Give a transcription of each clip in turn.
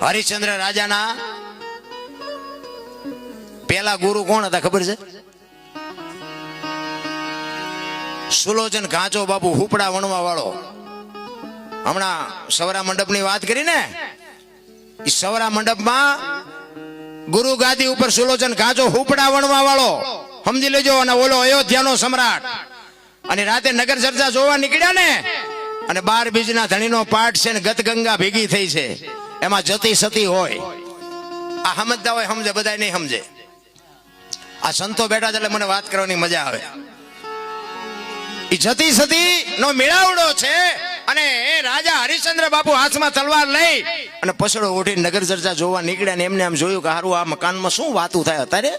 હરિશ્ચંદ્ર રાજાના પેલા ગુરુ કોણ હતા ખબર છે? સુલોચન ઘાંચો બાપુ, હુપડા વણવા વાળો. હમણાં સવરા મંડપની વાત કરી ને, એ સવરા મંડપમાં ગુરુ ગાદી ઉપર સુલોચન ઘાંચો હુપડા વણવા વાળો, સમજી લેજો. અને ઓલો અયોધ્યાનો સમ્રાટ. અને રાતે નગર ચર્ચા જોવા નીકળ્યા ને, અને 12 બીજના ધણીનો પાઠ છે ને ગત ગંગા ભેગી થઈ છે, એમાં જતી સતી હોય. આ સમજતા હોય સમજે, બધા નહીં સમજે. આ સંતો બેઠા છે એટલે મને વાત કરવાની મજા આવે. એ જતી સતી નો મેળાવડો છે. અને રાજા હરિશ્ચંદ્ર બાપુ હાથમાં તલવાર લઈ અને પછડો ઉઠી નગર ચર્ચા જોવા નીકળ્યા ને એમને આમ જોયું કે હારું આ મકાનમાં શું વાતું થાય અત્યારે.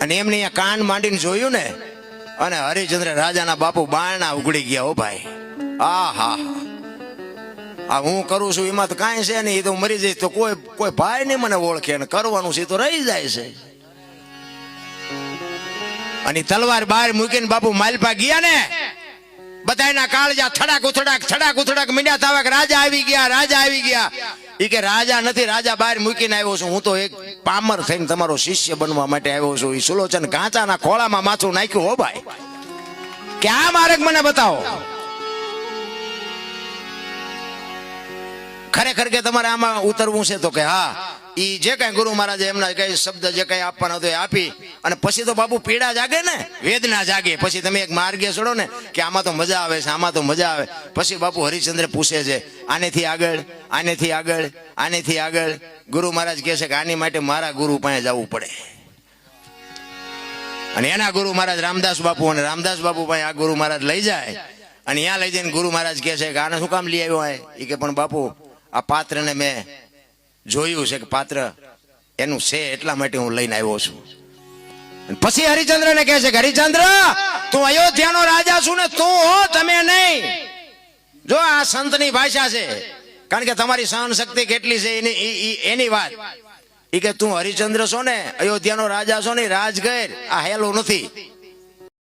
અને એમને અહીંયા કાન માંડીને જોયું ને, અને હરિશ્ચંદ્ર રાજાના બાપુ બારણા ઉઘડી ગયા. ઓ ભાઈ, આ હું કરું છું એમાં તો કાંઈ છે નહીં, એ તો મરી જઈશ તો કોઈ ભાઈ નહીં મને ઓળખે, અને કરવાનું છે તો રહી જાય છે. અને તલવાર બહાર મૂકીને બાપુ માલપા ગયા ને, બધાના કાળજા થડાક ઉથડાક મીંડ્યા થાવા કે રાજા આવી ગયા, રાજા આવી ગયા. એ કે રાજા નથી, રાજા બહાર મૂકીને આવ્યો છું. હું તો એક પામર થઈને તમારો શિષ્ય બનવા માટે આવ્યો છું. એ સુલોચન ઘાંચાના ખોળામાં માથું નાખ્યું. હો ભાઈ, કે આ માર્ગ મને બતાવો. ખરેખર કે તમારે આમાં ઉતરવું છે તો કે હા. ઈ જે કઈ ગુરુ મહારાજે એમના કઈ શબ્દ જે કઈ આપવાનો હતો એ આપી. અને પછી તો બાપુ પીડા જાગે ને, વેદના જાગે. પછી તમે એક માર્ગે ચડો ને કે આમાં તો મજા આવે છે, આમાં તો મજા આવે. પછી બાપુ હરિશ્ચંદ્ર પૂછે છે આનેથી આગળ, આનેથી આગળ, આનેથી આગળ. ગુરુ મહારાજ કહે છે કે આની માટે મારા ગુરુ પાસે જવું પડે. અને એના ગુરુ મહારાજ રામદાસ બાપુ, અને રામદાસ બાપુ પાસે આ ગુરુ મહારાજ લઈ જાય. અને ત્યાં લઈ જઈને ગુરુ મહારાજ કહે છે કે આને શું કામ લઈ આવ્યો હોય? એ કે પણ બાપુ આ પાત્રને મેં જોયું છે કે પાત્ર એનું છે, એટલા માટે હું લઈને આવ્યો છું. પછી હરિશ્ચંદ્ર ને કહે છે કે હરિશ્ચંદ્ર, તું અયોધ્યાનો રાજા છું ને, તું હો, તમે નહીં. જો આ સંતની ભાષા છે, કારણ કે તમારી સહન શક્તિ કેટલી છે એની વાત. એ કે તું હરિશ્ચંદ્ર છો ને, અયોધ્યાનો રાજા છો ને, રાજગર આ હેલો નથી.